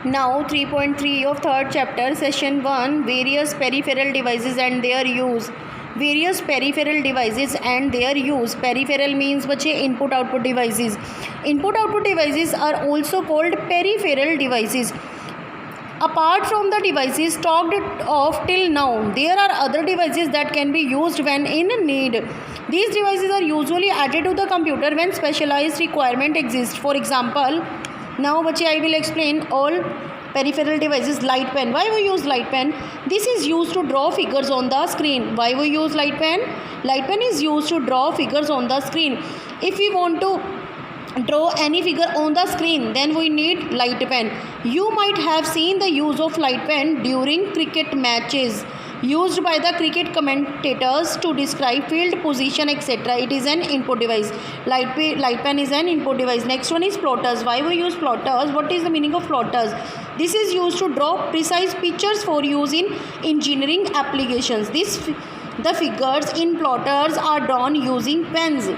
Now 3.3 of third chapter session 1, various peripheral devices and their use. Various peripheral devices and their use. Peripheral means बच्चे input output devices. Input output devices are also called peripheral devices. Apart from the devices talked of till now, there are other devices that can be used when in need. These devices are usually added to the computer when specialized requirement exists. For example, now बच्चे I will explain all peripheral devices. Light pen. Why we use light pen? This is used to draw figures on the screen. Why we use light pen? Light pen is used to draw figures on the screen. If we want to draw any figure on the screen, then we need light pen. You might have seen the use of light pen during cricket matches used by the cricket commentators to describe field position, etc. It is an input device. Light pen is an input device. Next one is plotters. Why we use plotters? What is the meaning of plotters? This is used to draw precise pictures for use in engineering applications. The figures in plotters are drawn using pens.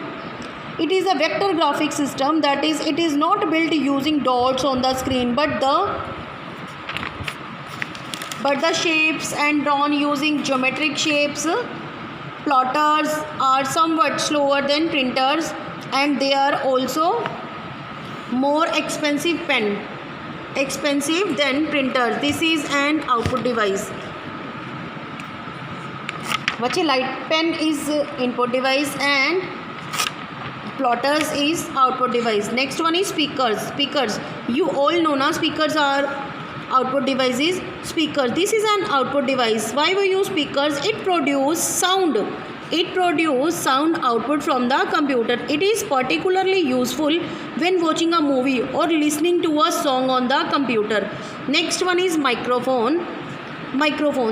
It is a vector graphic system, that is, it is not built using dots on the screen, but the shapes and drawn using geometric shapes. Plotters are somewhat slower than printers, and they are also more expensive than printers. This is an output device. But light pen is input device and plotters is output device. Next one is speakers. You all know na, speakers are output devices. Speakers, this is an output device. Why we use speakers? It produces sound output from the computer. It is particularly useful when watching a movie or listening to a song on the computer. Next one is microphone.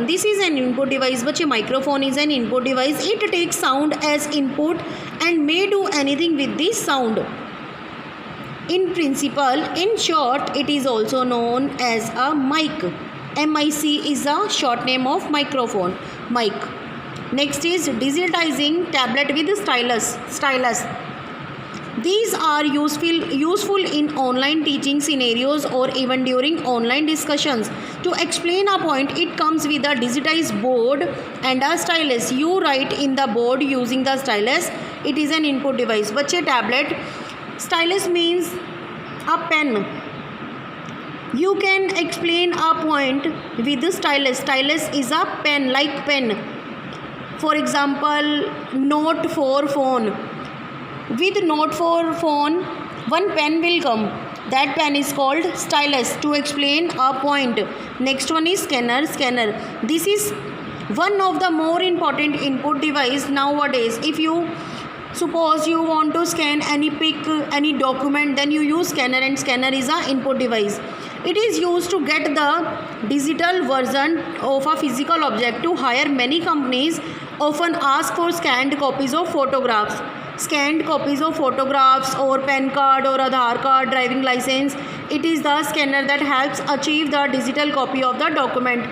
This is an input device. But a microphone is an input device. It takes sound as input and may do anything with this sound. In principle, in short, it is also known as a mic. MIC is a short name of microphone. Mic. Next is digitizing tablet with stylus. These are useful in online teaching scenarios or even during online discussions. To explain a point, it comes with a digitized board and a stylus. You write in the board using the stylus. It is an input device. Bache tablet. Stylus means a pen. You can explain a point with the stylus. Stylus is a pen, like pen. For example, note for phone. With note for phone, one pen will come. That pen is called stylus to explain a point. Next one is scanner. This is one of the more important input device nowadays. If you suppose you want to scan any pic, any document, then you use scanner, and scanner is a input device. It is used to get the digital version of a physical object. To hire, many companies often ask for scanned copies of photographs. Scanned copies of photographs or PAN card or Aadhaar card, driving license. It is the scanner that helps achieve the digital copy of the document.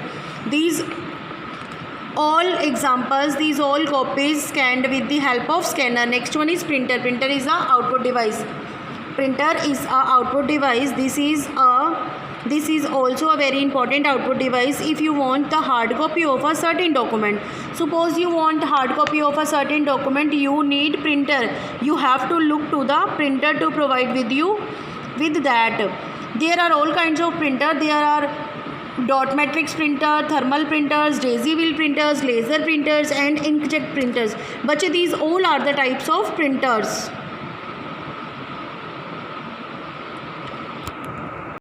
These all examples, these all copies scanned with the help of scanner. Next one is printer. Printer is a output device. This is also a very important output device. If you want the hard copy of a certain document, suppose you want hard copy of a certain document, you need printer. You have to look to the printer to provide with you with that. There are all kinds of printer. There are dot matrix printer, thermal printers, daisy wheel printers, laser printers and inkjet printers. But these all are the types of printers.